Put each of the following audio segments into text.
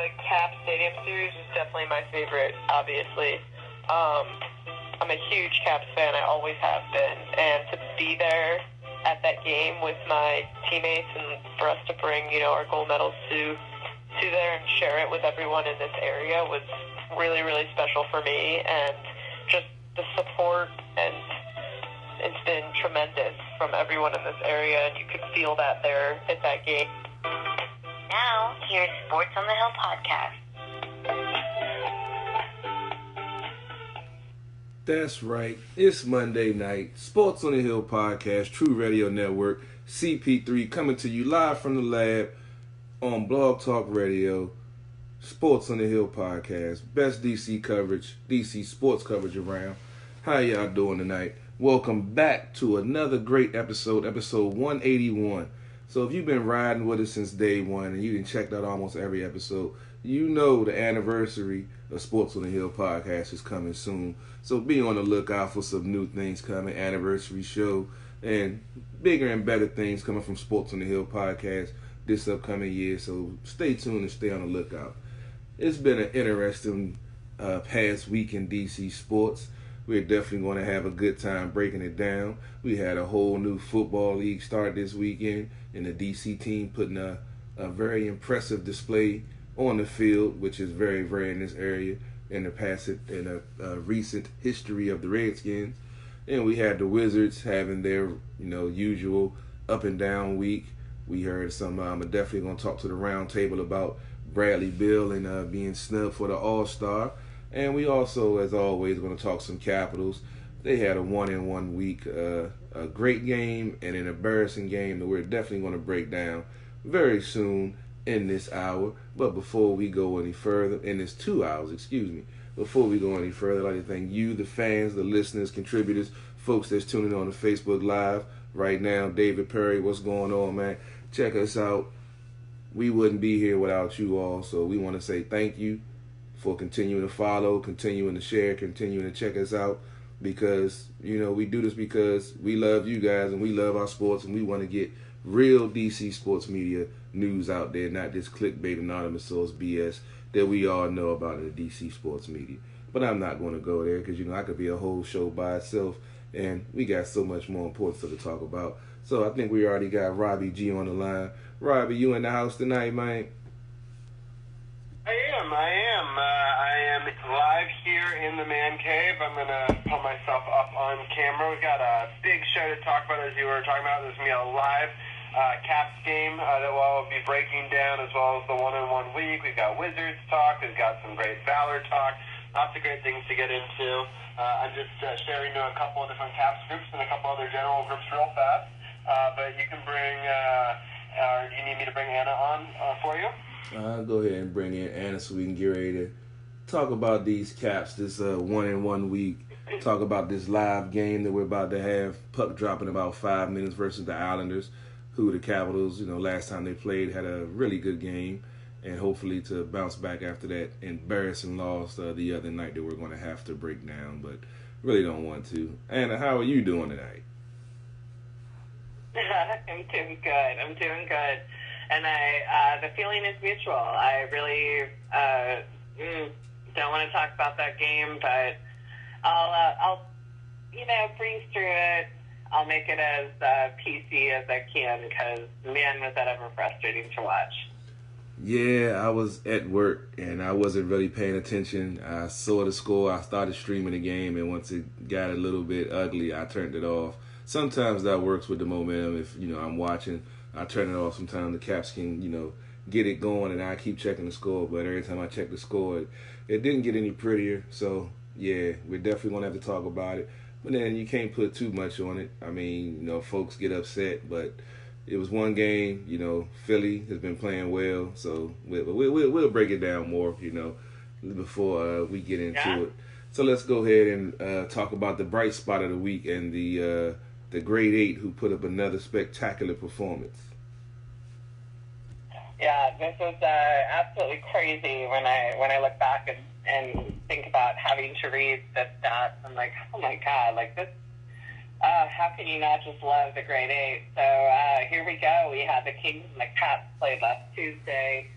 the Cap Stadium Series was definitely my favorite, obviously. I'm a huge Caps fan. I always have been. And to be there at that game with my teammates and for us to bring, our gold medals to there and share it with everyone in this area was really, really special for me. And just the support, and it's been tremendous from everyone in this area, and you could feel that there at that game. Now, here's Sports on the Hill podcast. That's right. It's Monday night. Sports on the Hill podcast, TRU Radio Network, CP3, coming to you live from the lab on Blog Talk Radio. Sports on the Hill podcast, best DC coverage, DC sports coverage around. How y'all doing tonight? Welcome back to another great episode 181. So if you've been riding with us since day one and you done checked out almost every episode, you know the anniversary of Sports on the Hill podcast is coming soon. So be on the lookout for some new things coming, anniversary show, and bigger and better things coming from Sports on the Hill podcast this upcoming year. So stay tuned and stay on the lookout. It's been an interesting past week in DC sports. We're definitely going to have a good time breaking it down. We had a whole new football league start this weekend, and the DC team putting a very impressive display on the field, which is very rare in this area in a recent history of the Redskins. And we had the Wizards having their usual up and down week. We heard some. I'm definitely going to talk to the round table about Bradley Beal and being snubbed for the All-Star. And we also, as always, going to talk some Capitals. They had a 1-1 week, a great game and an embarrassing game that we're definitely going to break down very soon in this hour. But before we go any further, in this 2 hours, before we go any further, I'd like to thank you, the fans, the listeners, contributors, folks that's tuning on the Facebook Live right now. David Perry, what's going on, man? Check us out. We wouldn't be here without you all, so we want to say thank you for continuing to follow, continuing to share, continuing to check us out, because, we do this because we love you guys and we love our sports, and we want to get real DC sports media news out there, not this clickbait anonymous source BS that we all know about in the DC sports media. But I'm not going to go there because, I could be a whole show by itself, and we got so much more important stuff to talk about. So I think we already got Robbie G on the line. Robbie, you in the house tonight, man? I am live here in the man cave. I'm going to pull myself up on camera. We've got a big show to talk about, as you were talking about. There's going to be a live Caps game that we'll be breaking down, as well as the 1-on-1 week. We've got Wizards talk. We've got some great Valor talk. Lots of great things to get into. I'm just sharing to a couple of different Caps groups and a couple other general groups real fast. But you can bring, do you need me to bring Anna on for you? I'll go ahead and bring in Anna so we can get ready to talk about these Caps, this 1-on-1 week. Talk about this live game that we're about to have. Puck drop in about 5 minutes versus the Islanders, who the Capitals, last time they played had a really good game, and hopefully to bounce back after that embarrassing loss the other night that we're going to have to break down, but really don't want to. Anna, how are you doing tonight? I'm doing good. And the feeling is mutual. I really don't want to talk about that game, but I'll breeze through it. I'll make it as PC as I can, because, man, was that ever frustrating to watch. Yeah, I was at work, and I wasn't really paying attention. I saw the score. I started streaming the game, and once it got a little bit ugly, I turned it off. Sometimes that works with the momentum. If, I'm watching, I turn it off. Sometimes the Caps can, get it going, and I keep checking the score. But every time I check the score, it didn't get any prettier. So, yeah, we're definitely going to have to talk about it. But then you can't put too much on it. I mean, folks get upset, but it was one game. Philly has been playing well. So we'll break it down more, before we get into it. So let's go ahead and talk about the bright spot of the week and the grade 8 who put up another spectacular performance. Yeah, this was absolutely crazy when I look back and think about having to read the stats. I'm like, oh my God, like this, how can you not just love the grade 8? So here we go. We had the Kings and the Caps played last Tuesday.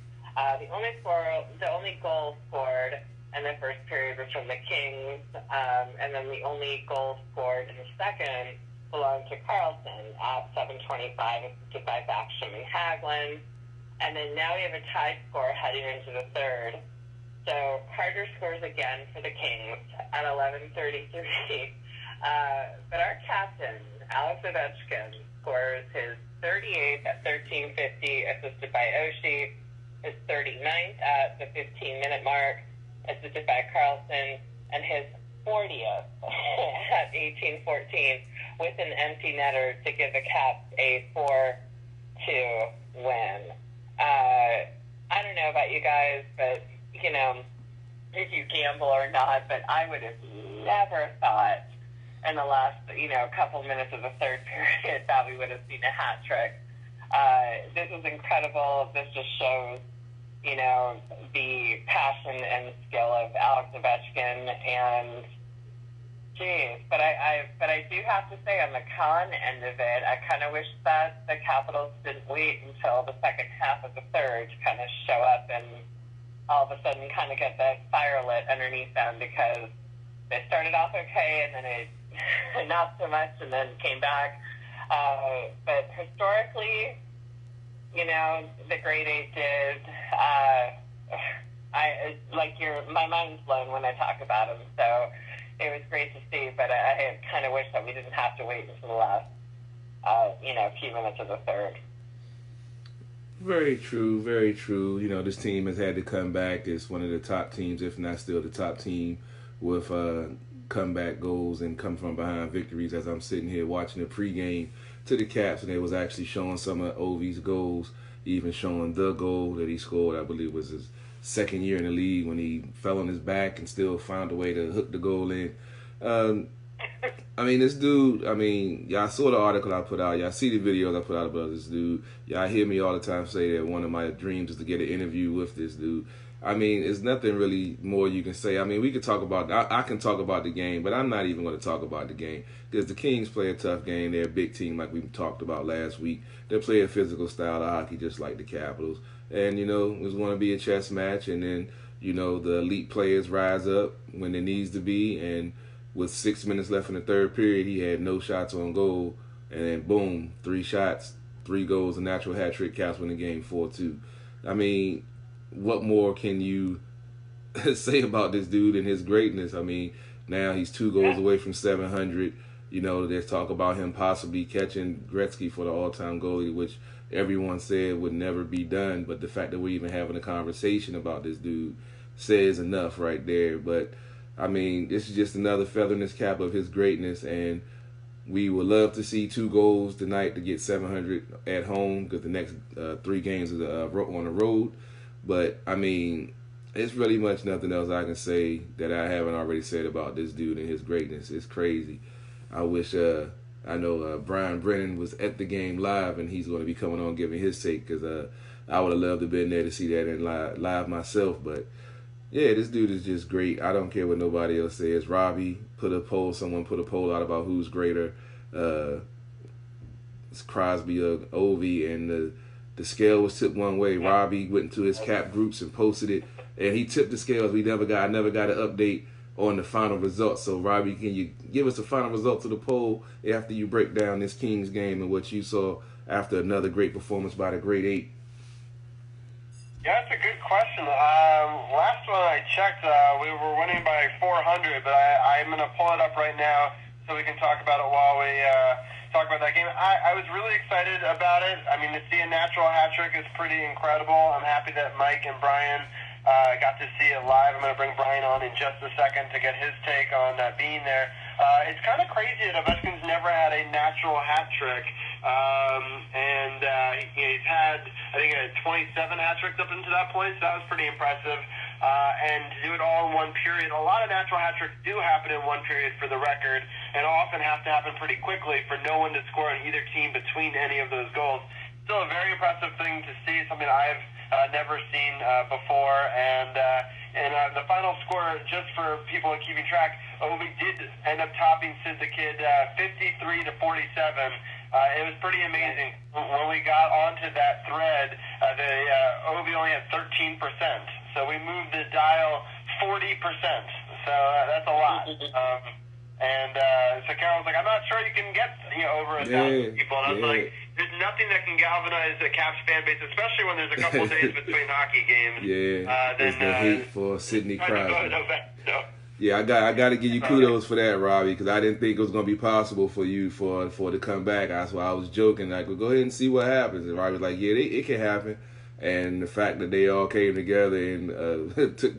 The only goal scored in the first period was from the Kings, and then the only goal scored in the second belonged to Carlson at 7:25, assisted by Backstrom and Hagelin. And then now we have a tie score heading into the third. So Carter scores again for the Kings at 11:33. But our captain, Alex Ovechkin, scores his 38th at 13:50, assisted by Oshie, his 39th at the 15-minute mark, assisted by Carlson, and his 40th at 18:14 with an empty netter to give the Caps a 4-2 win. I don't know about you guys, but, you know, if you gamble or not, but I would have never thought in the last, couple minutes of the third period that we would have seen a hat trick. This is incredible. This just shows, the passion and skill of Alex Ovechkin, and but I do have to say, on the con end of it, I kind of wish that the Capitals didn't wait until the second half of the third to kind of show up and all of a sudden kind of get that fire lit underneath them, because they started off okay and then it not so much and then came back. But historically, the grade 8 did. My mind's blown when I talk about them. So it was great to see, but I kind of wish that we didn't have to wait until the last, few minutes of the third. Very true, very true. This team has had to come back. It's one of the top teams, if not still the top team, with comeback goals and come from behind victories. As I'm sitting here watching the pregame to the Caps, and they was actually showing some of Ovi's goals, even showing the goal that he scored, I believe was his second year in the league, when he fell on his back and still found a way to hook the goal in. This dude, y'all saw the article I put out. Y'all see the videos I put out about this dude. Y'all hear me all the time say that one of my dreams is to get an interview with this dude. There's nothing really more you can say. We could talk about, I can talk about the game, but I'm not even going to talk about the game, because the Kings play a tough game. They're a big team, like we talked about last week. They play a physical style of hockey, just like the Capitals. And, it's going to be a chess match, and then, the elite players rise up when there needs to be, and with 6 minutes left in the third period, he had no shots on goal, and then boom, 3 shots, 3 goals, a natural hat trick. Caps win the game 4-2. What more can you say about this dude and his greatness? Now he's 2 goals away from 700. There's talk about him possibly catching Gretzky for the all-time goalie, which everyone said would never be done. But the fact that we're even having a conversation about this dude says enough right there. But, this is just another feather in his cap of his greatness, and we would love to see 2 goals tonight to get 700 at home, because the next 3 games is on the road. But, it's really much nothing else I can say that I haven't already said about this dude and his greatness. It's crazy. I wish, I know Brian Brennan was at the game live, and he's going to be coming on giving his take, because I would have loved to have been there to see that in live myself. But, yeah, this dude is just great. I don't care what nobody else says. Robbie someone put a poll out about who's greater. It's Crosby or Ovi, and the scale was tipped one way. Robbie went into his Cap groups and posted it, and he tipped the scales. I never got an update on the final results. So, Robbie, can you give us the final results of the poll after you break down this Kings game and what you saw after another great performance by the grade 8? Yeah, that's a good question. Last one I checked, we were winning by 400, but I'm going to pull it up right now so we can talk about it while we talk about that game. I was really excited about it. To see a natural hat trick is pretty incredible. I'm happy that Mike and Brian got to see it live. I'm going to bring Brian on in just a second to get his take on being there. It's kind of crazy that Ovechkin's never had a natural hat trick. He's had, I think, 27 hat tricks up until that point, so that was pretty impressive. And to do it all in one period, a lot of natural hat tricks do happen in one period for the record, and often have to happen pretty quickly for no one to score on either team between any of those goals. Still a very impressive thing to see, something I've never seen before. And the final score, just for people keeping track, we did end up topping Sid the Kid 53-47. it was pretty amazing. When we got onto that thread, the OB only had 13%. So we moved the dial 40%. So that's a lot. So Carol was like, I'm not sure you can get over 1,000 people. And I was like, there's nothing that can galvanize a Caps fan base, especially when there's a couple of days between hockey games. There's no hate for Sidney Crosby. No. Yeah, I got to give you kudos for that, Robbie, because I didn't think it was going to be possible for you for it to come back. That's why I was joking. Like, well, go ahead and see what happens. And Robbie was like, yeah, it can happen. And the fact that they all came together and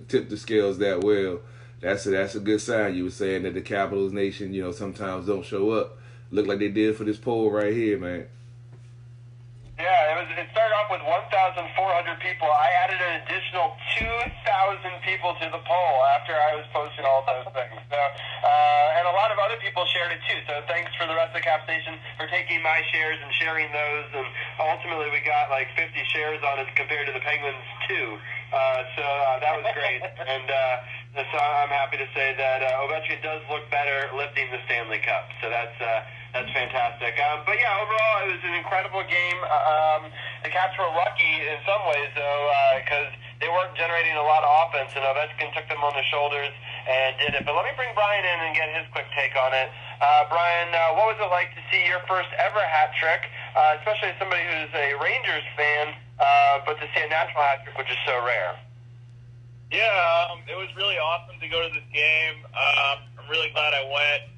tipped the scales that well, that's a good sign. You were saying that the Capitals Nation, sometimes don't show up. Look like they did for this poll right here, man. Yeah, it started off with 1,400 people. I added an additional 2,000 people to the poll after I was posting all those things. So, and a lot of other people shared it too. So thanks for the rest of the Caps Nation for taking my shares and sharing those. And ultimately, we got like 50 shares on it compared to the Penguins too. So that was great. And so I'm happy to say that Ovechkin does look better lifting the Stanley Cup. So that's fantastic. But yeah, overall, it was an incredible game. The Caps were lucky in some ways, though, because they weren't generating a lot of offense, and Ovechkin took them on the shoulders and did it. But let me bring Brian in and get his quick take on it. Brian, what was it like to see your first ever hat trick, especially as somebody who's a Rangers fan, but to see a national hat trick, which is so rare? Yeah, it was really awesome to go to this game. I'm really glad I went.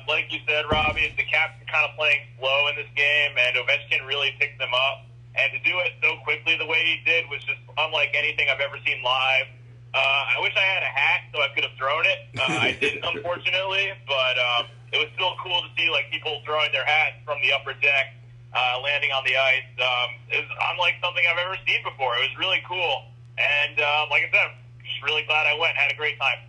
Like you said, Robbie, the Caps are kind of playing slow in this game, and Ovechkin really picked them up. And to do it so quickly the way he did was just unlike anything I've ever seen live. I wish I had a hat so I could have thrown it. I didn't, unfortunately, but it was still cool to see like people throwing their hats from the upper deck, landing on the ice. It was unlike something I've ever seen before. It was really cool. And like I said, I'm just really glad I went. Had a great time.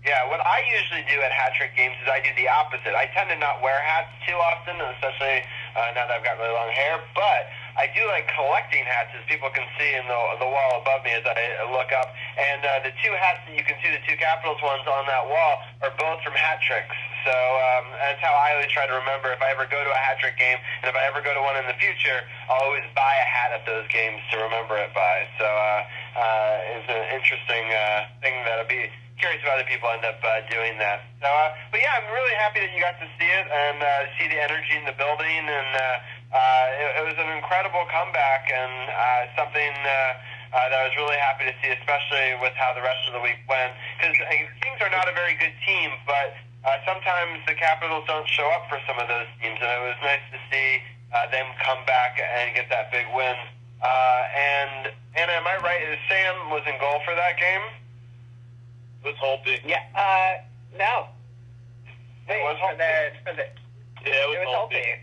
Yeah, what I usually do at hat trick games is I do the opposite. I tend to not wear hats too often, especially now that I've got really long hair, but I do like collecting hats, as people can see in the wall above me as I look up. And the two hats that you can see, the two Capitals ones on that wall, are both from hat tricks. So that's how I always try to remember if I ever go to a hat trick game, and if I ever go to one in the future, I'll always buy a hat at those games to remember it by. So it's an interesting thing that I'll be curious if other people end up doing that. So, but yeah, I'm really happy that you got to see it and see the energy in the building, and it was an incredible comeback and something that I was really happy to see, especially with how the rest of the week went. Because Kings are not a very good team, but sometimes the Capitals don't show up for some of those teams, and it was nice to see them come back and get that big win. And Anna, am I right? Sam was in goal for that game? It was Holtby. Yeah. No. It was Holtby? It was Holtby.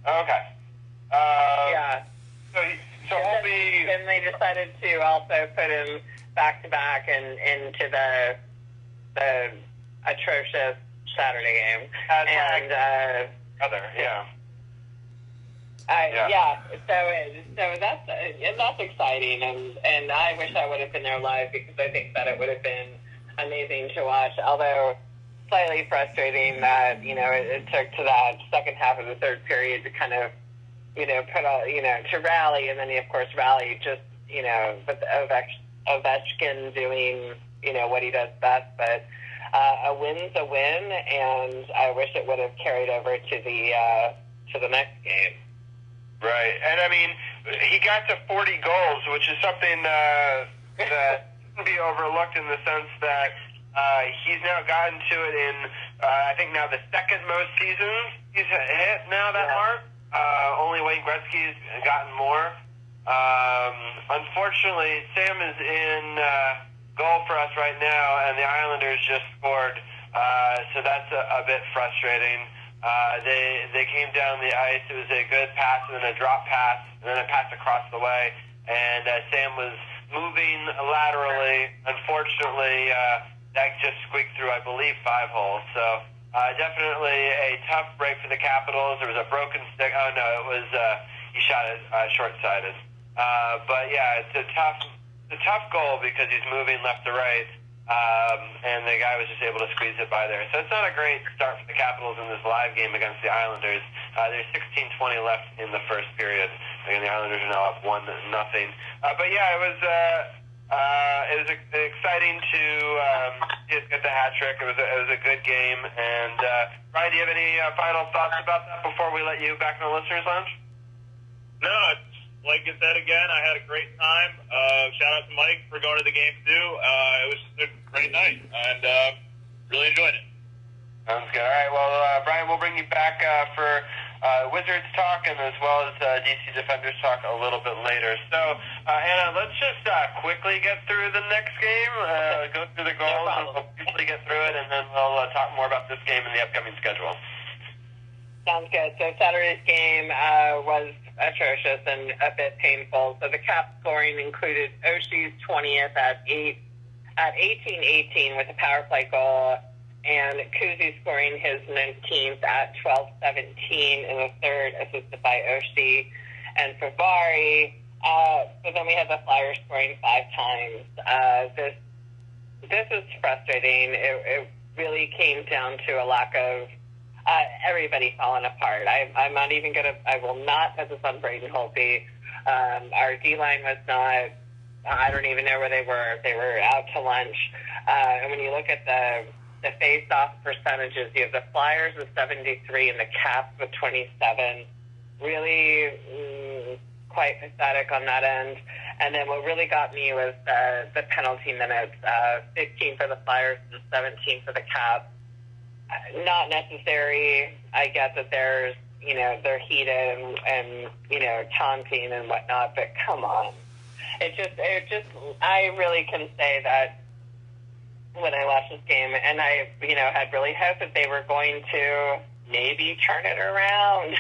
Okay. Yeah. So Holtby. Then they decided to also put him back to back and into the atrocious Saturday game. So that's exciting, and I wish I would have been there live, because I think that it would have been amazing to watch. Although slightly frustrating that it took to that second half of the third period to kind of put all to rally, and then he of course rallied just with Ovechkin doing what he does best. But a win's a win, and I wish it would have carried over to the next game. Right, and I mean, he got to 40 goals, which is something that shouldn't be overlooked in the sense that he's now gotten to it in, I think now the second most seasons he's hit now that mark. Only Wayne Gretzky's gotten more. Unfortunately, Sam is in goal for us right now, and the Islanders just scored, so that's a bit frustrating. They came down the ice. It was a good pass and then a drop pass and then a pass across the way. And Sam was moving laterally. Unfortunately, that just squeaked through, I believe, 5 holes. So definitely a tough break for the Capitals. There was a broken stick. Oh, no, it was he shot it short-sided. But, yeah, it's a tough goal because he's moving left to right. and the guy was just able to squeeze it by there. So it's not a great start for the Capitals in this live game against the Islanders. There's 16:20 left in the first period. Again, the Islanders are now up 1-0. But yeah, it was exciting to just get the hat trick. It was a good game. And Ryan, do you have any final thoughts about that before we let you back in the listeners' lounge? No, like I said again, I had a great time. Shout out to Mike for going to the game too. It was just a great night, and really enjoyed it. Sounds good. All right, well, Brian, we'll bring you back for Wizards talk and as well as DC Defenders talk a little bit later. So, Anna, let's just quickly get through the next game, go through the goals, and we'll quickly get through it, and then we'll talk more about this game and the upcoming schedule. Sounds good. So Saturday's game was atrocious and a bit painful. So the Caps scoring included Oshie's 20th at 18-18 with a power play goal, and Kuzi scoring his 19th at 12-17 in the third, assisted by Oshie and Favari. But then we had the Flyers scoring 5 times. This is frustrating. It really came down to a lack of everybody falling apart. I'm not even going to, I will not put this on Braden Holtby. Our D-line was not, I don't even know where they were. They were out to lunch. And when you look at the face-off percentages, you have the Flyers with 73 and the Caps with 27. Really quite pathetic on that end. And then what really got me was the penalty minutes, 15 for the Flyers and 17 for the Caps. Not necessary. I get that there's, they're heated and taunting and whatnot, but come on. It just, I really can say that when I watched this game, and I, had really hoped that they were going to maybe turn it around.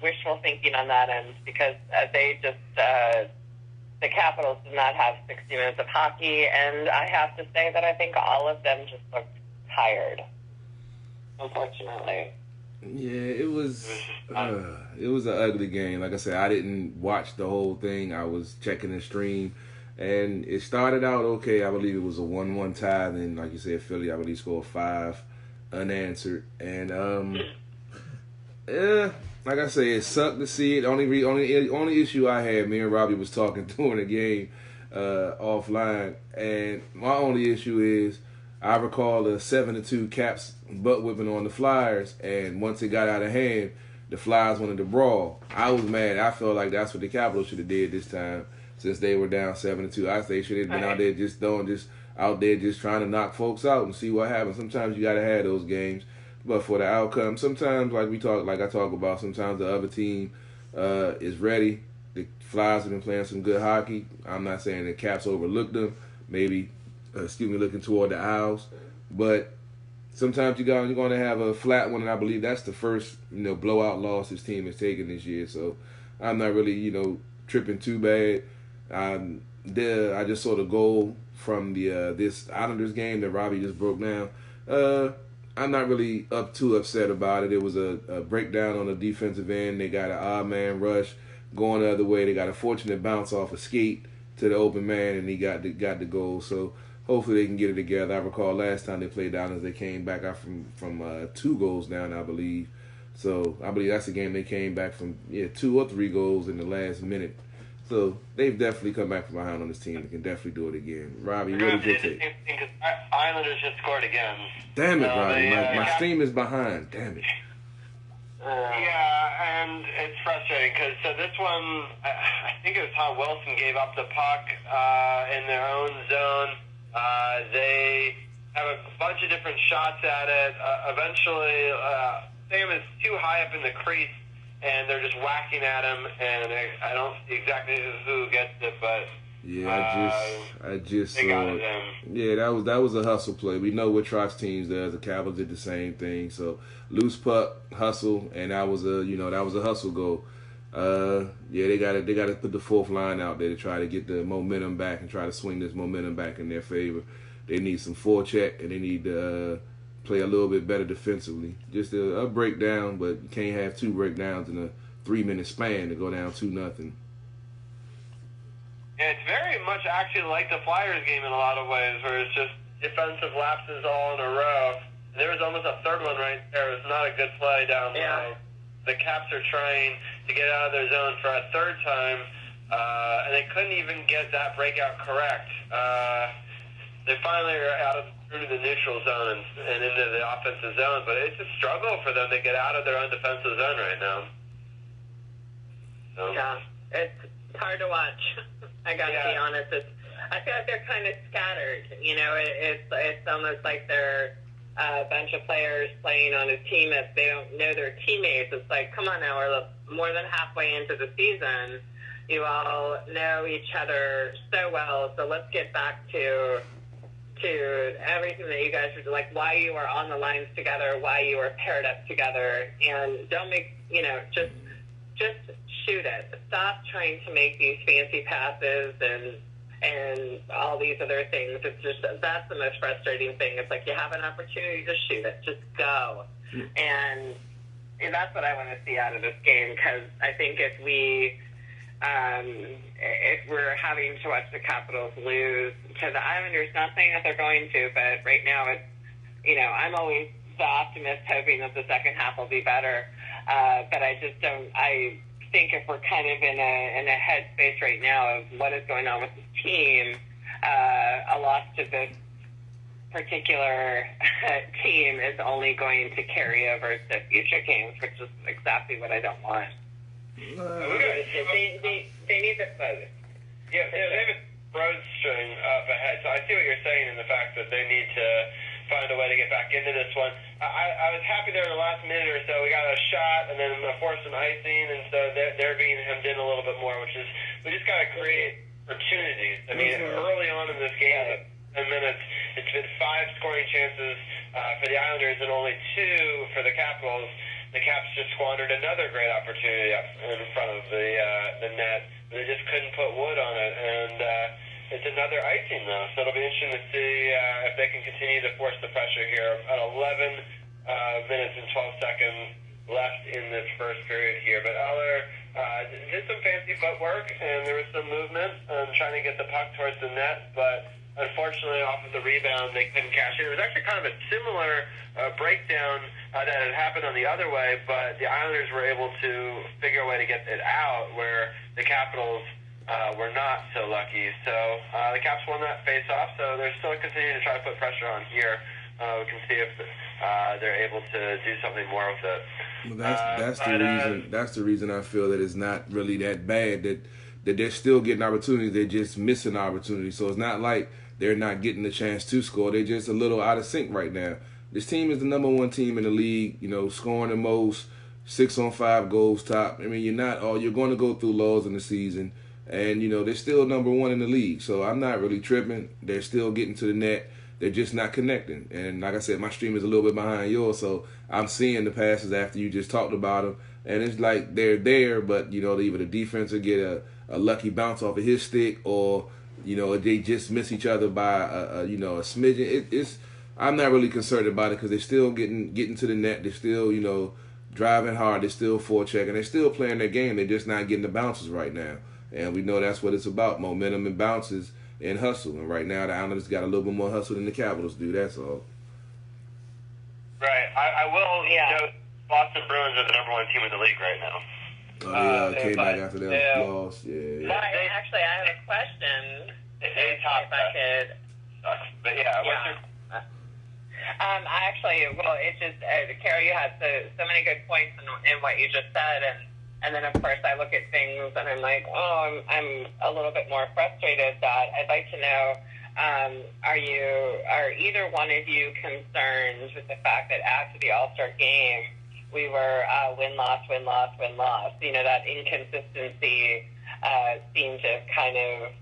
Wishful thinking on that end, because they just, the Capitals did not have 60 minutes of hockey, and I have to say that I think all of them just looked tired, unfortunately. Yeah, it was an ugly game. Like I said, I didn't watch the whole thing. I was checking the stream, and it started out okay. I believe it was a 1-1 tie. Then, like you said, Philly, I believe, scored 5 unanswered. And like I said, it sucked to see it. Only issue I had, me and Robbie was talking during the game offline, and my only issue is, I recall the 7-2 Caps butt whipping on the Flyers, and once it got out of hand, the Flyers wanted to brawl. I was mad. I felt like that's what the Capitals should have did this time, since they were down 7-2. I think they should have been out there just trying to knock folks out and see what happens. Sometimes you gotta have those games, but for the outcome, sometimes like I talk about, sometimes the other team is ready. The Flyers have been playing some good hockey. I'm not saying the Caps overlooked them. Maybe. Looking toward the Isles, but sometimes you're going to have a flat one, and I believe that's the first blowout loss his team has taken this year. So I'm not really tripping too bad. I just saw the goal from the this Islanders game that Robbie just broke down. I'm not really too upset about it. It was a breakdown on the defensive end. They got an odd man rush going the other way. They got a fortunate bounce off a skate to the open man, and he got the goal. So hopefully they can get it together. I recall last time they played down as they came back out from 2 goals down, I believe. So I believe that's the game they came back from 2 or 3 goals in the last minute. So they've definitely come back from behind on this team and can definitely do it again. Robbie, what did you take? Islanders just scored again. Damn it, Robbie. My stream is behind. Damn it. Yeah, and it's frustrating because this one, I think it was Tom Wilson gave up the puck in their own zone. They have a bunch of different shots at it. Eventually, Sam is too high up in the crease, and they're just whacking at him. And I don't see exactly who gets it, but I just they got it in. Yeah, that was a hustle play. We know what Trot's teams does. The Capitals did the same thing. So loose puck, hustle, and that was a hustle goal. They got to put the 4th line out there to try to get the momentum back and try to swing this momentum back in their favor. They need some forecheck, and they need to play a little bit better defensively. Just a breakdown, but you can't have 2 breakdowns in a 3-minute span to go down 2-0. Yeah, it's very much actually like the Flyers game in a lot of ways, where it's just defensive lapses all in a row. There was almost a third one right there. It was not a good play down low. The Caps are trying to get out of their zone for a third time, and they couldn't even get that breakout correct. They finally are out of through the neutral zone and into the offensive zone, but it's a struggle for them to get out of their own defensive zone right now. So. Yeah, it's hard to watch. I gotta be honest. I feel like they're kind of scattered. It's almost like they're a bunch of players playing on a team that they don't know their teammates. It's like, come on now, we're more than halfway into the season. You all know each other so well, so let's get back to everything that you guys are, like, why you are on the lines together, why you are paired up together, and don't make, just shoot it. Stop trying to make these fancy passes and all these other things. It's just, that's the most frustrating thing. It's like, you have an opportunity to shoot it. Just go. And that's what I want to see out of this game, because I think if we're having to watch the Capitals lose to the Islanders, not saying that they're going to, but right now it's, I'm always the optimist, hoping that the second half will be better. But I just don't, I think if we're kind of in a headspace right now of what is going on with the team, a loss to this particular team is only going to carry over to future games, which is exactly what I don't want. They need the both. Yeah, they have a broad string up ahead. So I see what you're saying in the fact that they need to find a way to get back into this one. I was happy there in the last minute or so. We got a shot and then forced some icing, and so they're being hemmed in a little bit more, which is, we just got to create opportunities. I mean, early on in this game, 10 minutes, it's been 5 scoring chances for the Islanders and only 2 for the Capitals. The Caps just squandered another great opportunity up in front of the net. They just couldn't put wood on it, and it's another icing, though. So it'll be interesting to see if they can continue to force the pressure here. At 11 minutes and 12 seconds left in this first period here. But Eller did some fancy footwork, and there was some movement trying to get the puck towards the net, but unfortunately, off of the rebound, they couldn't cash it. It was actually kind of a similar breakdown that had happened on the other way, but the Islanders were able to figure a way to get it out, where the Capitals were not so lucky. So the Caps won that face-off, so they're still continuing to try to put pressure on here. We can see if they're able to do something more with it. Well, that's the reason I feel that it's not really that bad, that they're still getting opportunities. They're just missing opportunities. So it's not like they're not getting the chance to score. They're just a little out of sync right now. This team is the number 1 team in the league, scoring the most, 6-on-5 goals top. I mean, you're going to go through lows in the season, and, they're still number 1 in the league. So I'm not really tripping. They're still getting to the net. They're just not connecting. And like I said, my stream is a little bit behind yours, so I'm seeing the passes after you just talked about them. And it's like they're there, but, either the defense will get a lucky bounce off of his stick, or, they just miss each other by a smidgen. I'm not really concerned about it, because they're still getting to the net. They're still, driving hard. They're still forechecking. They're still playing their game. They're just not getting the bounces right now. And we know that's what it's about, momentum and bounces and hustle. And right now the Islanders got a little bit more hustle than the Capitals do. That's all. Right. I will Boston Bruins are the number 1 team in the league right now. Came back after that loss. Yeah. Actually, I have a question. If I could. But yeah, what's your... It's just, Kara, you had so many good points in what you just said, and then, of course, I look at things and I'm like, I'm a little bit more frustrated that I'd like to know, are either one of you concerned with the fact that after the All-Star game, we were win-loss, win-loss, win-loss? That inconsistency seemed to have kind of,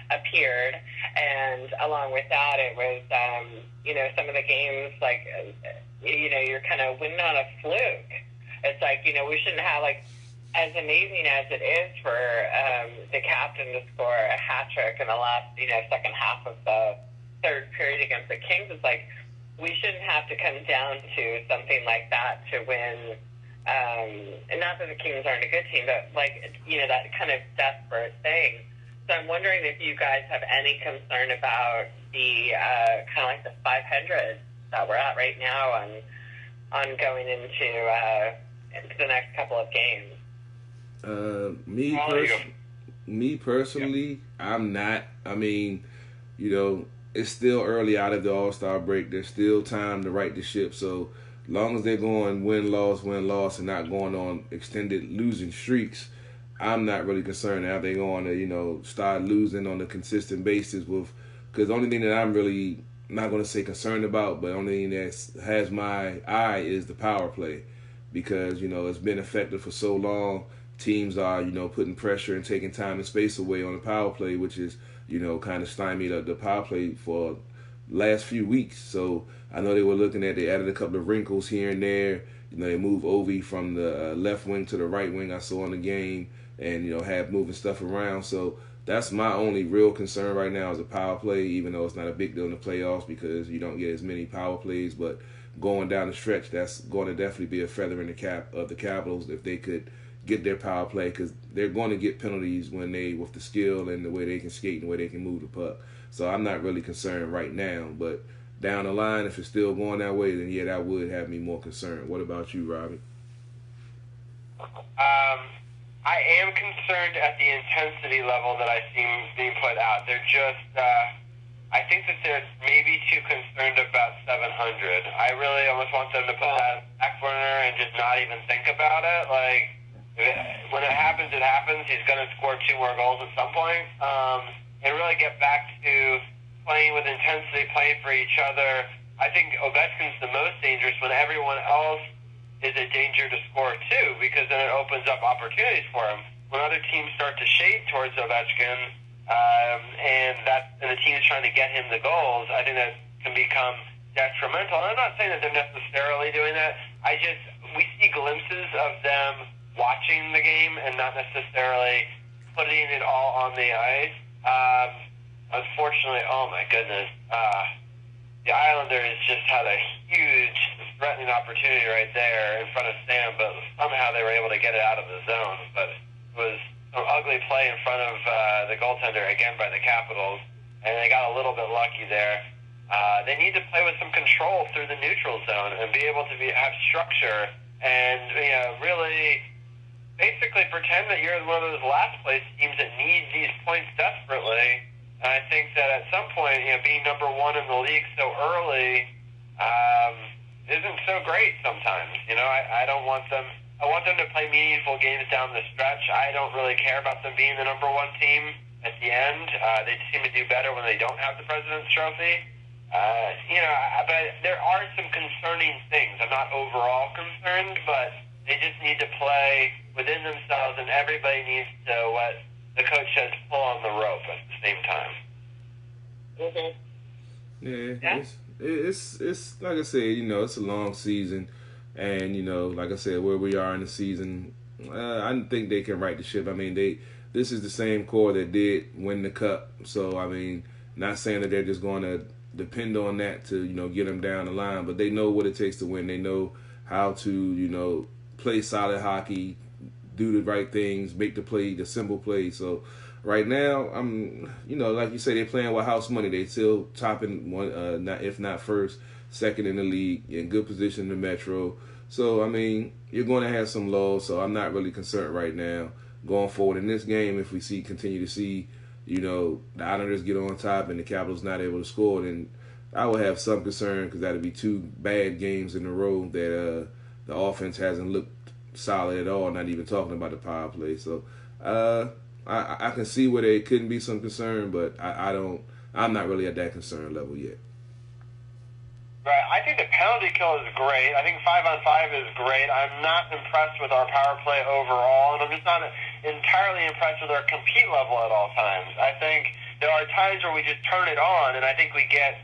appeared. And along with that, it was, some of the games, like, you're kind of winning on a fluke. It's like, we shouldn't have, like, as amazing as it is for the captain to score a hat trick in the last, second half of the third period against the Kings. It's like, we shouldn't have to come down to something like that to win And not that the Kings aren't a good team, but, that kind of desperate thing. So I'm wondering if you guys have any concern about the kind of the 500 that we're at right now on going into the next couple of games. Me personally, I'm not. I mean, it's still early out of the All-Star break. There's still time to right the ship. So long as they're going win-loss, and not going on extended losing streaks, I'm not really concerned now they're going to, start losing on a consistent basis because the only thing that I'm really not going to say concerned about, but the only thing that has my eye is the power play because, it's been effective for so long. Teams are, putting pressure and taking time and space away on the power play, which is, kind of stymied up the power play for last few weeks. So I know they added a couple of wrinkles here and there. They moved Ovi from the left wing to the right wing I saw in the game and, have moving stuff around. So that's my only real concern right now is the power play, even though it's not a big deal in the playoffs because you don't get as many power plays. But going down the stretch, that's going to definitely be a feather in the cap of the Capitals if they could get their power play because they're going to get penalties with the skill and the way they can skate and the way they can move the puck. So I'm not really concerned right now, but down the line, if it's still going that way, then yeah, that would have me more concerned. What about you, Robbie? I am concerned at the intensity level that I see being put out. They're just, I think that they're maybe too concerned about 700. I really almost want them to put that back burner and just not even think about it. When it happens, it happens. He's going to score 2 more goals at some point. And really get back to playing with intensity, playing for each other. I think Ovechkin's the most dangerous when everyone else is a danger to score too, because then it opens up opportunities for him. When other teams start to shade towards Ovechkin, and the team is trying to get him the goals, I think that can become detrimental. And I'm not saying that they're necessarily doing that. We see glimpses of them watching the game and not necessarily putting it all on the ice. Unfortunately, oh my goodness, the Islanders just had a huge threatening opportunity right there in front of Sam, but somehow they were able to get it out of the zone. But it was an ugly play in front of the goaltender, again by the Capitals, and they got a little bit lucky there. They need to play with some control through the neutral zone and be able to have structure and really basically pretend that you're one of those last place teams that need these points desperately. And I think that at some point, being number 1 in the league so early isn't so great sometimes. I don't want them. I want them to play meaningful games down the stretch. I don't really care about them being the number 1 team at the end. They seem to do better when they don't have the President's Trophy. But there are some concerning things. I'm not overall concerned, but they just need to play within themselves, and everybody needs to let the coach says pull on the rope at the same time. Mm-hmm. Yeah, it's like I said, it's a long season, and like I said, where we are in the season, I think they can right the ship. I mean, this is the same core that did win the cup, so I mean, not saying that they're just going to depend on that to get them down the line, but they know what it takes to win. They know how to play solid hockey, do the right things, make the simple play. So right now, I'm, like you say, they're playing with house money. They still topping one, if not first, second in the league, in good position in the Metro. So I mean, you're going to have some lows. So I'm not really concerned right now going forward in this game. If we continue to see, the Islanders get on top and the Capitals not able to score, then I would have some concern because that'd be 2 bad games in a row that the offense hasn't looked solid at all, not even talking about the power play. So I can see where there couldn't be some concern, but I'm not really at that concern level yet. Right. I think the penalty kill is great. I think 5-on-5 is great. I'm not impressed with our power play overall, and I'm just not entirely impressed with our compete level at all times. I think there are times where we just turn it on, and I think we get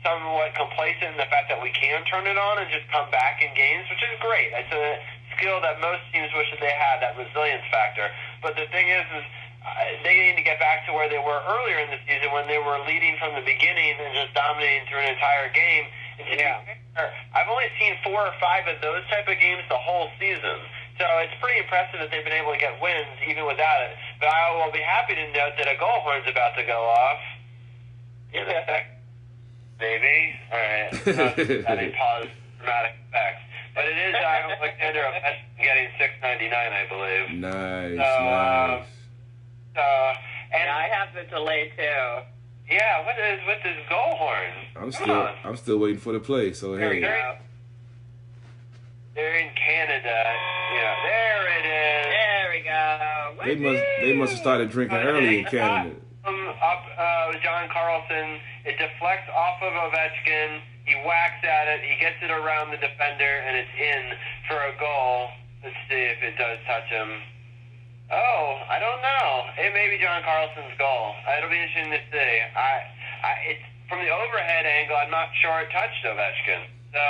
somewhat complacent in the fact that we can turn it on and just come back in games, which is great. It's a skill that most teams wish that they had, that resilience factor. But the thing is they need to get back to where they were earlier in the season when they were leading from the beginning and just dominating through an entire game. And to be fair, I've only seen 4 or 5 of those type of games the whole season. So it's pretty impressive that they've been able to get wins even without it. But I will be happy to note that a goal horn's about to go off. In a sec. Maybe. All right. Having pause dramatic effects. But it is Alexander Ovechkin getting $6.99, I believe. Nice, nice. And I have the delay too. Yeah, what is with this goal horn? I'm still waiting for the play. So hey, they're in Canada. Yeah, there it is. There we go. They must have started drinking early in Canada. Up John Carlson. It deflects off of Ovechkin. He whacks at it. He gets it around the defender, and it's in for a goal. Let's see if it does touch him. Oh, I don't know. It may be John Carlson's goal. It'll be interesting to see. It's from the overhead angle. I'm not sure it touched Ovechkin. So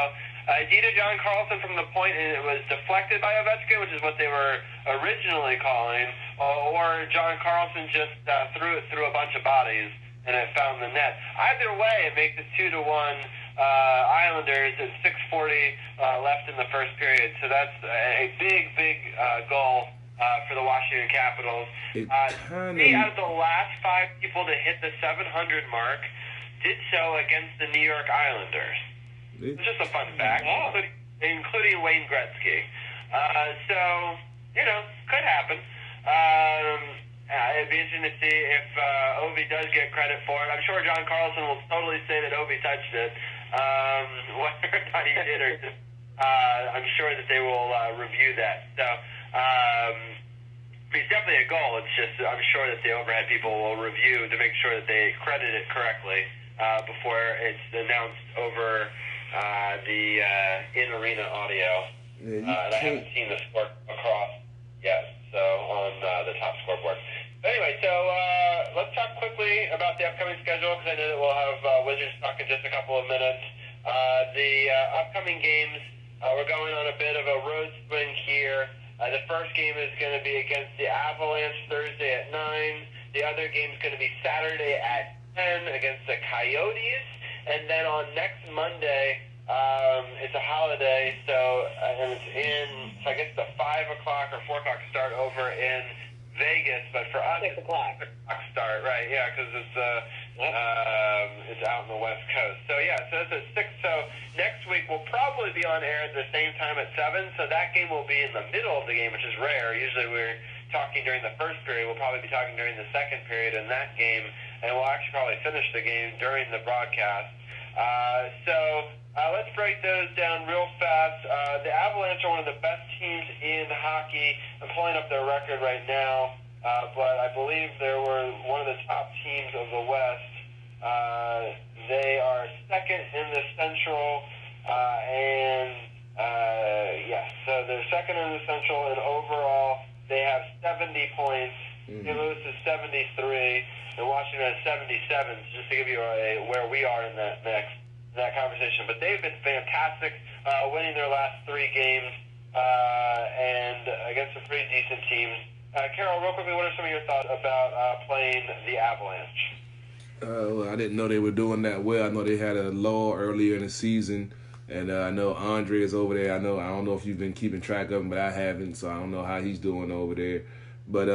it's either John Carlson from the point and it was deflected by Ovechkin, which is what they were originally calling, or John Carlson just threw it through a bunch of bodies and it found the net. Either way, it makes it 2-1 Islanders at 6:40 left in the first period. So that's a big goal for the Washington Capitals. 3 out of the last 5 people to hit the 700 mark did so against the New York Islanders. It's just a fun fact, including Wayne Gretzky. So, could happen. It'd be interesting to see if Ovi does get credit for it. I'm sure John Carlson will totally say that Ovi touched it. Whether or not he did, or just, I'm sure that they will review that. So, it's definitely a goal. It's just I'm sure that the overhead people will review to make sure that they credit it correctly before it's announced over the in-arena audio. And I haven't seen the score across yet, so on the top scoreboard. But anyway, so let's talk quickly about the upcoming schedule, because I know that we'll have Wizards talk in just a couple of minutes. The upcoming games, we're going on a bit of a road swing here. The first game is going to be against the Avalanche Thursday at 9. The other game is going to be Saturday at 10 against the Coyotes. And then on next Monday, it's a holiday, and it's so I guess the 5 o'clock or 4 o'clock start over in Vegas, but for us, 6 o'clock. 6 o'clock start, right? Yeah, because it's out on the West Coast. So so it's at 6. So next week we'll probably be on air at the same time at 7. So that game will be in the middle of the game, which is rare. Usually we're talking during the first period. We'll probably be talking during the second period in that game, and we'll actually probably finish the game during the broadcast. Let's break those down real fast. The Avalanche are one of the best teams in hockey. I'm pulling up their record right now, but I believe they were one of the top teams of the West. They are second in the Central, so they're second in the Central, and overall they have 70 points. St. Louis is 73, and Washington has 77, just to give you where we are in that conversation. But they've been fantastic, winning their last 3 games and against some pretty decent teams. Carol, real quickly, what are some of your thoughts about playing the Avalanche? Well, I didn't know they were doing that well. I know they had a lull earlier in the season, and I know Andre is over there. I don't know if you've been keeping track of him, but I haven't, so I don't know how he's doing over there. But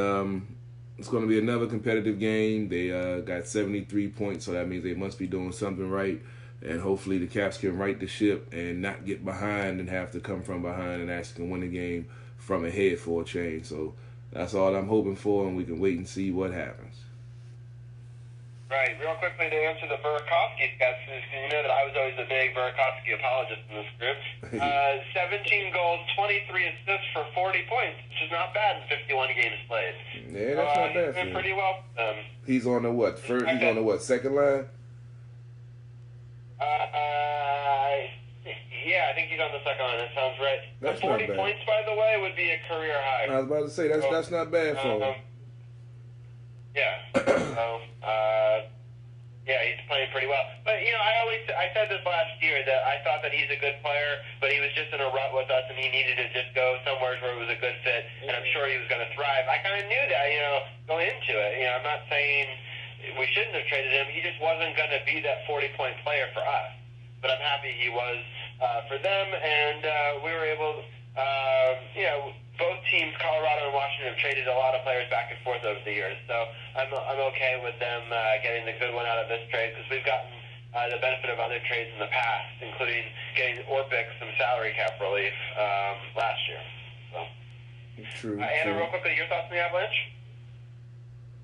it's going to be another competitive game. They got 73 points, so that means they must be doing something right. And hopefully the Caps can right the ship and not get behind and have to come from behind and actually can win the game from ahead for a change. So that's all I'm hoping for, and we can wait and see what happens. Right. Real quickly to answer the Burakovsky stats, you know that I was always a big Burakovsky apologist in this group. 17 goals, 23 assists for 40 points, which is not bad in 51 games played. Yeah, that's not bad. He's been pretty well. He's on the what? He's on the what? Second line? Yeah, I think he's on the second line. That sounds right. That's 40 not bad. points, by the way, would be a career high. I was about to say that's not bad for him. Yeah. He's playing pretty well. But I said this last year that I thought that he's a good player, but he was just in a rut with us, and he needed to just go somewhere where it was a good fit, and I'm sure he was going to thrive. I kind of knew that, going into it. I'm not saying we shouldn't have traded him. He just wasn't going to be that 40-point player for us. but I'm happy he was for them, and we were able, both teams, Colorado and Washington, have traded a lot of players back and forth over the years, so I'm okay with them getting the good one out of this trade, because we've gotten the benefit of other trades in the past, including getting Orpik some salary cap relief last year. So. True. Anna, real quickly, your thoughts on the Avalanche?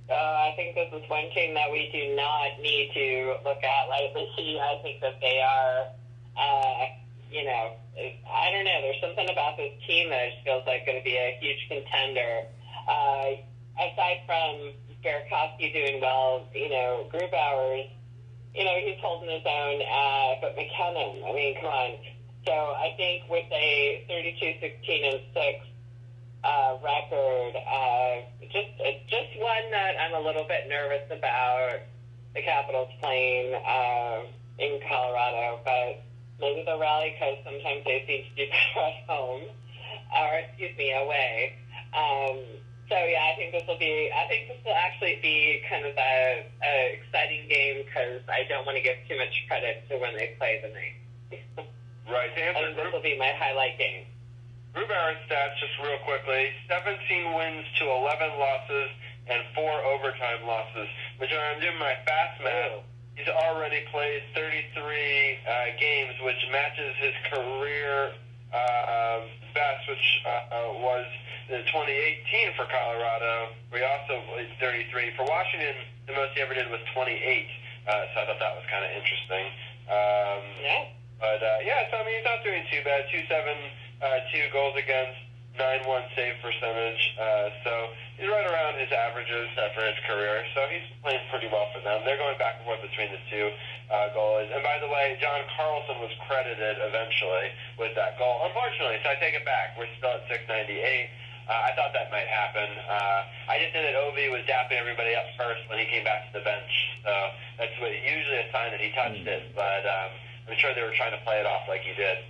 I think this is one team that we do not need to look at lightly. I think that they are, I don't know. There's something about this team that just feels like going to be a huge contender. Aside from Burakovsky doing well, Grubauer's, he's holding his own. But McKinnon, I mean, come on. So I think with a 32-16-6 record, just one that I'm a little bit nervous about the Capitals playing in Colorado, but maybe they'll rally because sometimes they seem to do better at home, away. I think this will actually be kind of an exciting game because I don't want to give too much credit to when they play the night. Right. To answer, I think this will be my highlight game. Grubauer's stats, just real quickly, 17 wins to 11 losses and 4 overtime losses, which when I'm doing my fast math, he's already played 33 games, which matches his career best, which was the 2018 for Colorado, where he also played 33. For Washington, the most he ever did was 28, so I thought that was kind of interesting. But, so, I mean, he's not doing too bad. 2 goals against, 9-1 save percentage. So he's right around his averages for his career. So he's playing pretty well for them. They're going back and forth between the two goalies. And by the way, John Carlson was credited eventually with that goal. Unfortunately, so I take it back. We're still at 698. I thought that might happen. I just knew that Ovi was dapping everybody up first when he came back to the bench. So that's usually a sign that he touched it. But I'm sure they were trying to play it off like he did.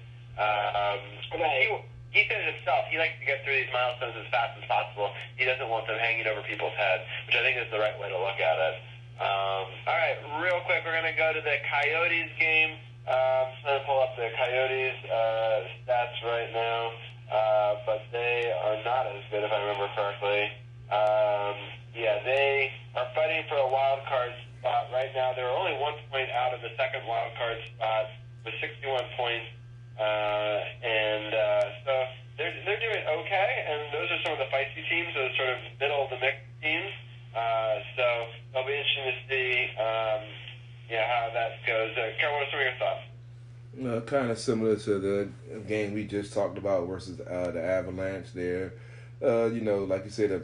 He said it himself. He likes to get through these milestones as fast as possible. He doesn't want them hanging over people's heads, which I think is the right way to look at it. All right, real quick, we're going to go to the Coyotes game. I'm just going to pull up the Coyotes stats right now, but they are not as good if I remember correctly. They are fighting for a wild card spot right now. They're only 1 point out of the second wild card spot with 61 points. So they're doing okay, and those are some of the feisty teams, those sort of middle of the mix teams. So it'll be interesting to see, how that goes. Carol, what are some of your thoughts? Kind of similar to the game we just talked about versus the Avalanche. There, like you said, a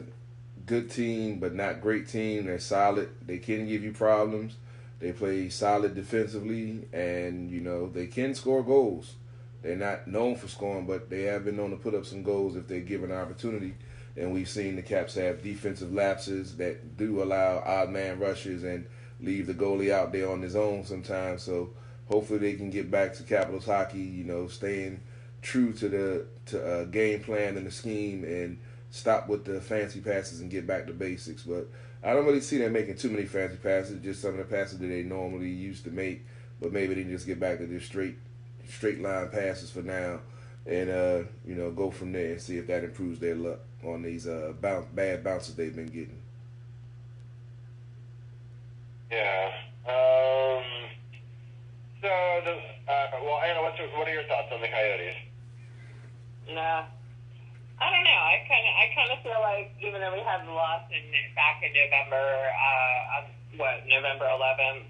good team but not great team. They're solid. They can give you problems. They play solid defensively, and they can score goals. They're not known for scoring, but they have been known to put up some goals if they're given an opportunity. And we've seen the Caps have defensive lapses that do allow odd man rushes and leave the goalie out there on his own sometimes. So hopefully they can get back to Capitals hockey, staying true to the game plan and the scheme and stop with the fancy passes and get back to basics. But I don't really see them making too many fancy passes, just some of the passes that they normally used to make. But maybe they just get back to their straight line passes for now, and go from there and see if that improves their luck on these bad bounces they've been getting. Anna, what are your thoughts on the Coyotes? Nah, I don't know. I kind of feel like even though we had the loss back in November, November 11th.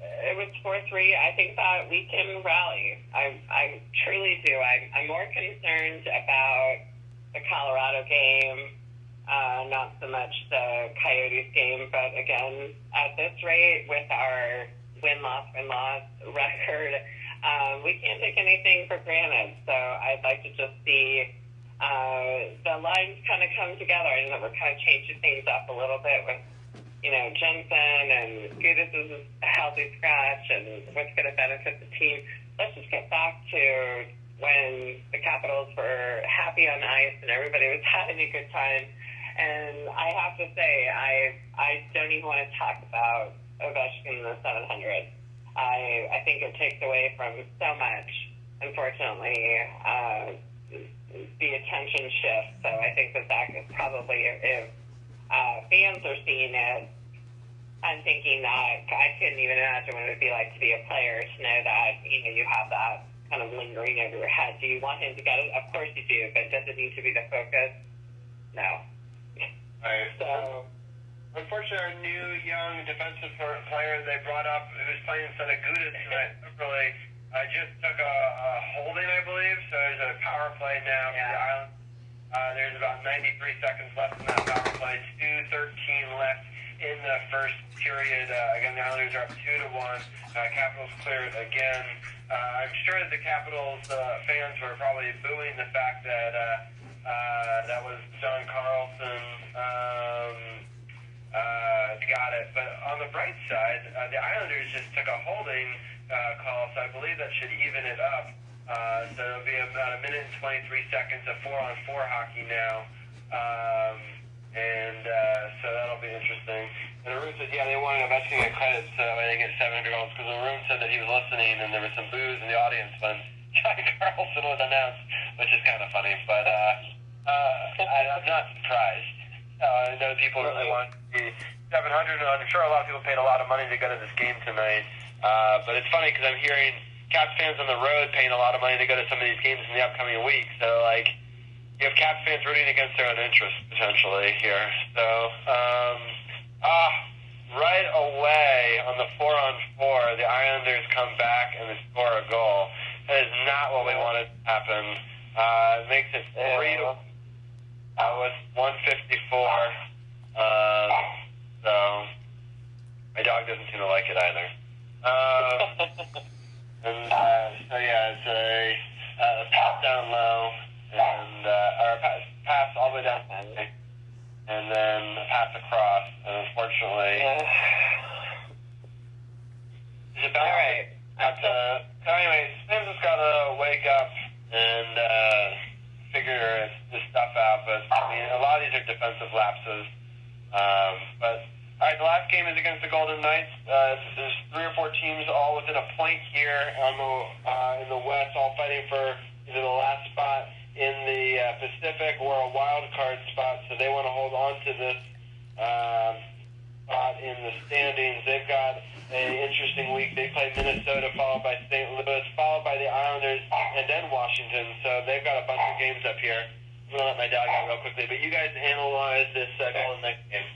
It was 4-3. I think that we can rally. I truly do. I'm more concerned about the Colorado game, not so much the Coyotes game. But again, at this rate, with our win-loss record, we can't take anything for granted. So I'd like to just see the lines kind of come together, and that we're kind of changing things up a little bit with Jensen and Gudis is a healthy scratch, and what's going to benefit the team. Let's just get back to when the Capitals were happy on ice and everybody was having a good time. And I have to say, I don't even want to talk about Ovechkin in the 700. I think it takes away from so much, unfortunately, the attention shift. So I think that is probably, if fans are seeing it, I'm thinking that I couldn't even imagine what it would be like to be a player, to know that, you have that kind of lingering over your head. Do you want him to get it? Of course you do, but does it need to be the focus? No. Right. So, unfortunately, our new young defensive player they brought up, who's playing instead of Gudis tonight, really, just took a holding, I believe. So there's a power play now for the Island. There's about 93 seconds left in that power play. 2:13 left in the first period. Again, the Islanders are up 2-1. Capitals clear it again. I'm sure that the Capitals fans were probably booing the fact that that was John Carlson got it. But on the bright side, the Islanders just took a holding call, so I believe that should even it up. So it'll be about 1 minute and 23 seconds of 4-on-4 hockey now. So that'll be interesting. And Arun said, they wanted Ovechkin to get credit, so they get $700 because Arun said that he was listening and there was some boos in the audience when John Carlson was announced, which is kind of funny. But I'm not surprised. I know people really want the $700, and I'm sure a lot of people paid a lot of money to go to this game tonight. But it's funny because I'm hearing Caps fans on the road paying a lot of money to go to some of these games in the upcoming week. So, you have Caps fans rooting against their own interest, potentially, here. So, right away on the 4-on-4, the Islanders come back and they score a goal. That is not what we wanted to happen. It makes it 3-1 with 154. So, my dog doesn't seem to like it either. It's a pass down low, and or a pass all the way down, and then a pass across. And unfortunately, it's about right. So anyway, Sims has got to wake up and figure this stuff out. But I mean, a lot of these are defensive lapses. But all right, the last game is against the Golden Knights. There's 3 or 4 teams all within a point here in the West, all fighting for either the last spot in the Pacific or a wild card spot. So they want to hold on to this spot in the standings. They've got an interesting week. They play Minnesota, followed by St. Louis, followed by the Islanders, and then Washington. So they've got a bunch of games up here. I'm going to let my dog out real quickly. But you guys analyze this Golden Knights game.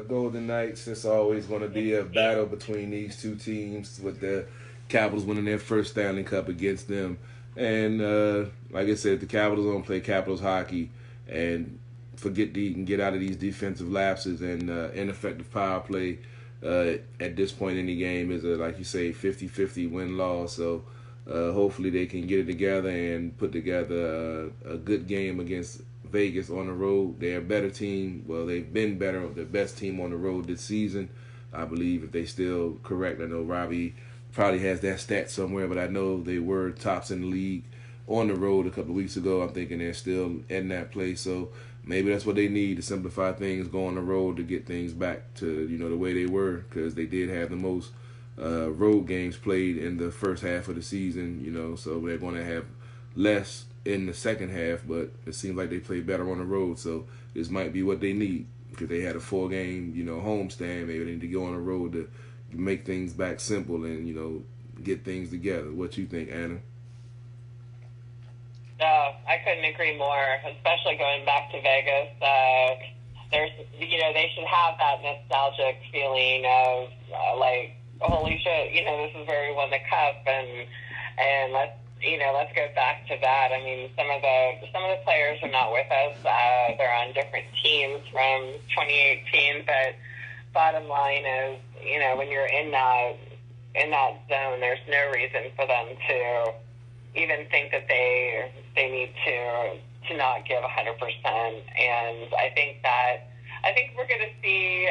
Golden Knights, it's always going to be a battle between these two teams, with the Capitals winning their first Stanley Cup against them. And like I said, the Capitals don't play Capitals hockey and get out of these defensive lapses, and ineffective power play at this point in the game is like you say, 50-50 win-loss. So hopefully they can get it together and put together a good game against Vegas on the road. They're a better team. Well, they've been better, the best team on the road this season, I believe, if they still correct. I know Robbie probably has that stat somewhere, but I know they were tops in the league on the road a couple of weeks ago. I'm thinking they're still in that place. So maybe that's what they need to simplify things, go on the road to get things back to the way they were, because they did have the most road games played in the first half of the season. So they're going to have less in the second half, but it seems like they play better on the road. So this might be what they need, because they had a 4-game homestand. Maybe they need to go on the road to make things back simple and get things together. What you think, Anna? No, I couldn't agree more, especially going back to Vegas. There's, they should have that nostalgic feeling of holy shit, this is where we won the cup, and let's go back to that. I mean, some of the players are not with us. They're on different teams from 2018, but bottom line is, when you're in that zone, there's no reason for them to even think that they need to not give 100%. And I think we're going to see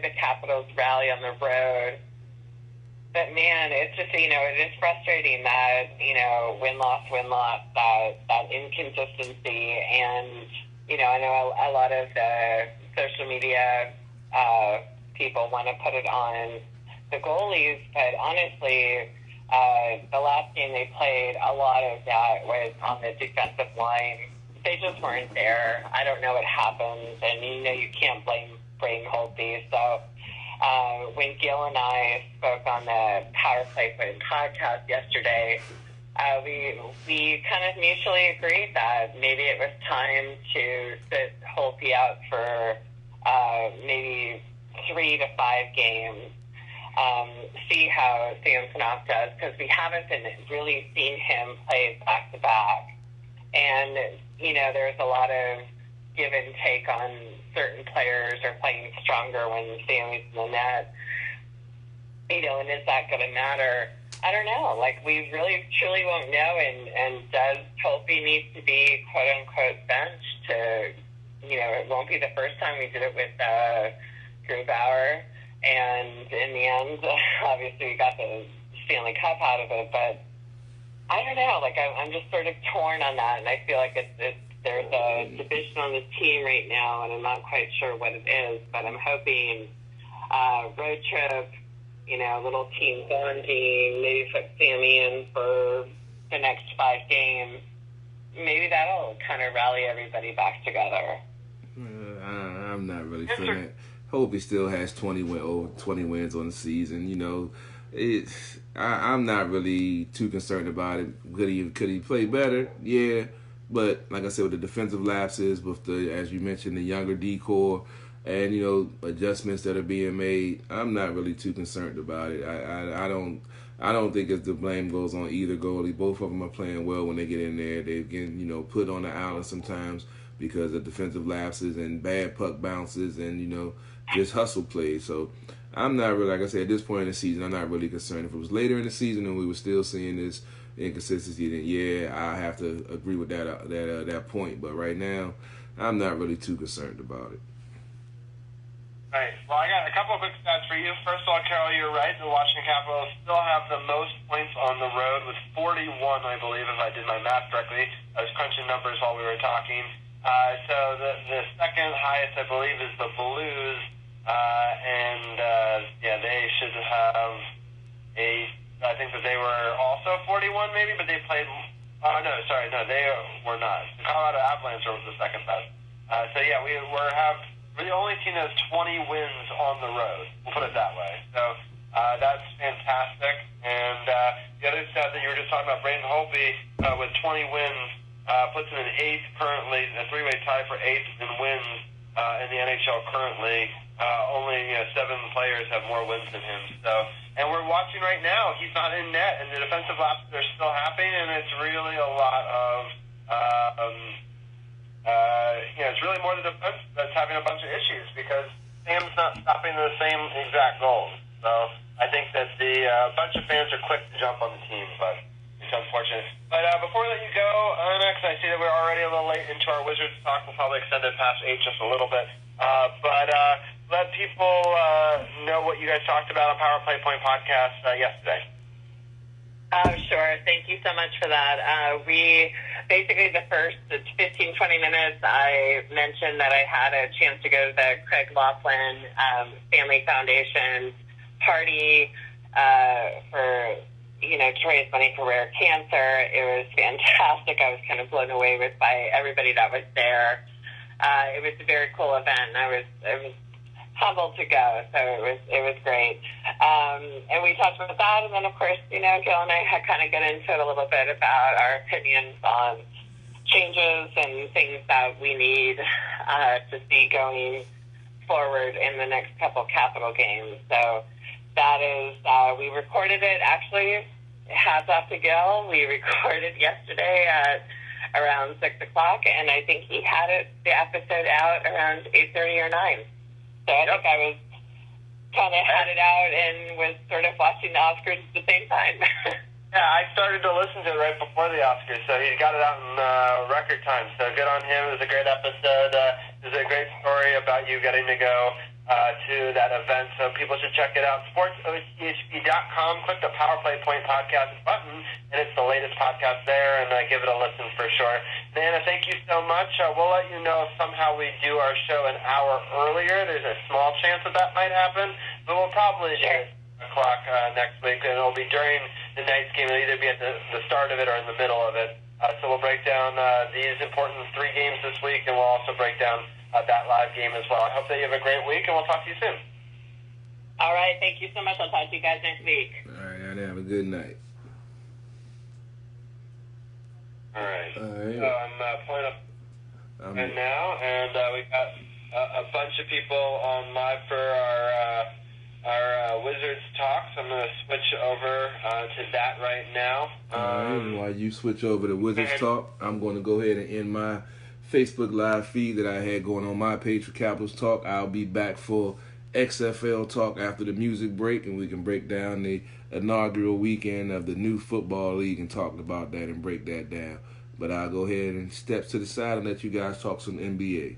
the Capitals rally on the road. But man, it's just, it is frustrating that, win-loss, that inconsistency. And, I know a lot of the social media people want to put it on the goalies, but honestly, the last game they played, a lot of that was on the defensive line. They just weren't there. I don't know what happened, and you can't blame Holtby. So when Gil and I spoke on the Power Play Point podcast yesterday, we kind of mutually agreed that maybe it was time to sit Holtby out for maybe 3 to 5 games. See how Samsonov does, because we haven't been really seen him play back-to-back. And, there's a lot of give and take on certain players are playing stronger when Sammy's in the net. And is that going to matter? I don't know. We really, truly won't know. And does Holtby need to be, quote-unquote, benched to, it won't be the first time we did it with Grubauer. And in the end, obviously, we got the Stanley Cup out of it. But I don't know. I'm just sort of torn on that. And I feel like there's a division on the team right now, and I'm not quite sure what it is. But I'm hoping road trip, little team bonding, maybe put Sammy in for the next 5 games. Maybe that'll kind of rally everybody back together. I'm not really feeling it. Holtby still has 20 wins on the season. I'm not really too concerned about it. Could he play better? Yeah, but like I said, with the defensive lapses, with the, as you mentioned, the younger D-core, and adjustments that are being made, I'm not really too concerned about it. I don't think the blame goes on either goalie. Both of them are playing well when they get in there. They get put on the island sometimes because of defensive lapses and bad puck bounces and just hustle plays. So I'm not really, like I said, at this point in the season, I'm not really concerned. If it was later in the season and we were still seeing this inconsistency, then yeah, I have to agree with that point. But right now, I'm not really too concerned about it. Right. Well, I got a couple of quick stats for you. First of all, Carol, you're right. The Washington Capitals still have the most points on the road with 41, I believe, if I did my math correctly. I was crunching numbers while we were talking. So the second highest, I believe, is the Blues. They should have I think that they were also 41 maybe, but they played, they were not. The Colorado Avalanche was the second best. We're the only team that has 20 wins on the road. We'll put it that way. So that's fantastic. And the other stat that you were just talking about, Braden Holtby with 20 wins puts him in 8th currently, a 3-way tie for 8th in wins in the NHL currently. Only 7 players have more wins than him. So, and we're watching right now. He's not in net, and the defensive lapses are still happening, and it's really a lot of it's really more the defense that's having a bunch of issues because Sam's not stopping the same exact goals. So I think that a bunch of fans are quick to jump on the team, but it's unfortunate. But before we let you go, Anna, because I see that we're already a little late into our Wizards talk, we'll probably extend it past 8 just a little bit. But let people know what you guys talked about on Power Play Point podcast yesterday. Sure. Thank you so much for that. We basically the first 15, 20 minutes, I mentioned that I had a chance to go to the Craig Laughlin Family Foundation party for, to raise money for rare cancer. It was fantastic. I was kind of blown away by everybody that was there. It was a very cool event, and I was humbled to go, so it was great. And we talked about that, and then, of course, Gil and I had kind of got into it a little bit about our opinions on changes and things that we need to see going forward in the next couple Capital games. So that is, we recorded it, actually, hats off to Gil. We recorded yesterday at around 6 o'clock, and I think he had the episode out around 8:30 or 9. So I think I was kind of had it out and was sort of watching the Oscars at the same time. Yeah, I started to listen to it right before the Oscars, so he got it out in record time. So good on him. It was a great episode. It was a great story about you getting to go to that event, so people should check it out. SportsOTHP.com. Click the Power Play Point podcast button, and it's the latest podcast there, and give it a listen for sure. Nana, thank you so much. We'll let you know if somehow we do our show an hour earlier. There's a small chance that might happen, but we'll probably o'clock next week, and it'll be during the night's game. It'll either be at the start of it or in the middle of it. So we'll break down these important 3 games this week, and we'll also break down that live game as well. I hope that you have a great week, and we'll talk to you soon. All right, thank you so much. I'll talk to you guys next week. All right, y'all have a good night. All right. All right. So I'm pulling up right now, and we've got a bunch of people on live for our Wizards talk. So I'm going to switch over to that right now. All right, and while you switch over to Wizards Talk, I'm going to go ahead and end my Facebook Live feed that I had going on my page for Capitals Talk. I'll be back for XFL Talk after the music break, and we can break down the inaugural weekend of the new football league and talk about that and break that down. But I'll go ahead and step to the side and let you guys talk some NBA.